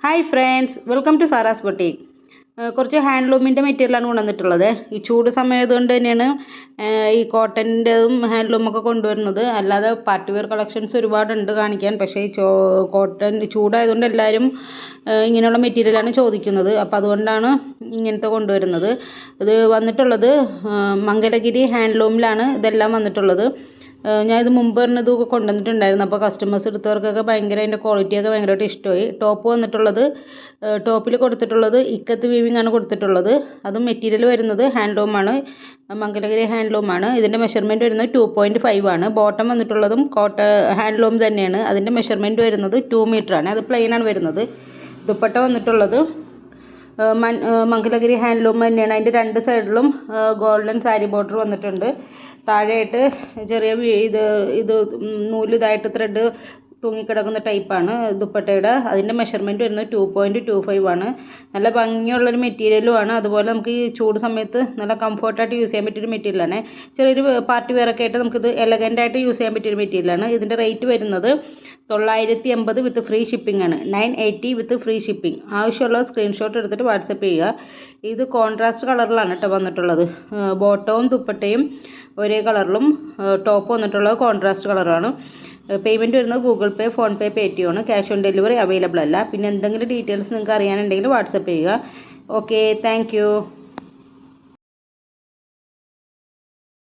Hi friends, welcome to Sara's boutique. കുറച്ച് ഹാൻഡ്ലൂമിൻ്റെ മെറ്റീരിയലാണ് കൊണ്ടുവന്നിട്ടുള്ളത്. ഈ ചൂട് സമയത്തുകൊണ്ട് തന്നെയാണ് ഈ കോട്ടൻ്റെതും ഹാൻഡ്ലൂമൊക്കെ കൊണ്ടുവരുന്നത്. അല്ലാതെ പാർട്ടി വെയർ കളക്ഷൻസ് ഒരുപാടുണ്ട് കാണിക്കാൻ. പക്ഷേ ഈ കോട്ടൺ ചൂടായതുകൊണ്ട് എല്ലാവരും ഇങ്ങനെയുള്ള മെറ്റീരിയലാണ് ചോദിക്കുന്നത്. അപ്പോൾ അതുകൊണ്ടാണ് ഇങ്ങനത്തെ കൊണ്ടുവരുന്നത്. ഇത് വന്നിട്ടുള്ളത് മംഗലഗിരി ഹാൻഡ്ലൂമിലാണ് ഇതെല്ലാം വന്നിട്ടുള്ളത്. ഞാനിത് മുമ്പ് ഇതൊക്കെ കൊണ്ടുവന്നിട്ടുണ്ടായിരുന്നു. അപ്പോൾ കസ്റ്റമേഴ്സ് എടുത്തവർക്കൊക്കെ ഭയങ്കര അതിൻ്റെ ക്വാളിറ്റിയൊക്കെ ഭയങ്കരമായിട്ട് ഇഷ്ടമായി. ടോപ്പ് വന്നിട്ടുള്ളത് ടോപ്പിൽ കൊടുത്തിട്ടുള്ളത് ഇക്കത്ത് വീവിംഗ് ആണ് കൊടുത്തിട്ടുള്ളത്. അതും മെറ്റീരിയൽ വരുന്നത് ഹാൻഡ്ലൂമാണ്, മംഗലഗിരി ഹാൻഡ്ലൂമാണ്. ഇതിൻ്റെ മെഷർമെൻറ്റ് വരുന്നത് 2.5 ആണ്. ബോട്ടം വന്നിട്ടുള്ളതും ഹാൻഡ്ലൂം തന്നെയാണ്. അതിൻ്റെ മെഷർമെൻറ്റ് വരുന്നത് 2 മീറ്ററാണ്. അത് പ്ലെയിനാണ് വരുന്നത്. ദുപ്പട്ട വന്നിട്ടുള്ളത് മംഗലഗിരി ഹാൻഡ്ലൂം തന്നെയാണ്. അതിൻ്റെ രണ്ട് സൈഡിലും ഗോൾഡൻ സാരി ബോർഡർ വന്നിട്ടുണ്ട്. താഴെയായിട്ട് ചെറിയ ഇത് നൂലിതായിട്ട് ത്രെഡ് തൂങ്ങിക്കിടക്കുന്ന ടൈപ്പാണ് ദുപ്പട്ടയുടെ. അതിൻ്റെ മെഷർമെൻറ്റ് വരുന്നത് 2.25 ആണ്. നല്ല ഭംഗിയുള്ളൊരു മെറ്റീരിയലുമാണ്. അതുപോലെ നമുക്ക് ഈ ചൂട് സമയത്ത് നല്ല കംഫർട്ടായിട്ട് യൂസ് ചെയ്യാൻ പറ്റിയൊരു മെറ്റീരിയലാണ്. ചെറിയൊരു പാർട്ടി വെയറൊക്കെ ആയിട്ട് നമുക്കിത് എലഗൻ്റായിട്ട് യൂസ് ചെയ്യാൻ പറ്റിയൊരു മെറ്റീരിയലാണ്. ഇതിൻ്റെ റേറ്റ് വരുന്നത് 980 വിത്ത് ഫ്രീ ഷിപ്പിംഗ് ആണ്. 980 വിത്ത് ഫ്രീ ഷിപ്പിംഗ്. ആവശ്യമുള്ള സ്ക്രീൻഷോട്ട് എടുത്തിട്ട് വാട്സപ്പ് ചെയ്യുക. ഇത് കോൺട്രാസ്റ്റ് കളറിലാണ് കേട്ടോ വന്നിട്ടുള്ളത്. ബോട്ടവും ദുപ്പട്ടയും ഒരേ കളറിലും ടോപ്പ് വന്നിട്ടുള്ളത് കോൺട്രാസ്റ്റ് കളറാണ്. പേയ്മെൻറ്റ് വരുന്നത് ഗൂഗിൾ പേ, ഫോൺ പേ, പേടിഎം ആണ്. ക്യാഷ് ഓൺ ഡെലിവറി അവൈലബിൾ അല്ല. പിന്നെ എന്തെങ്കിലും ഡീറ്റെയിൽസ് നിങ്ങൾക്ക് അറിയാനുണ്ടെങ്കിൽ വാട്സപ്പ് ചെയ്യുക. Okay, thank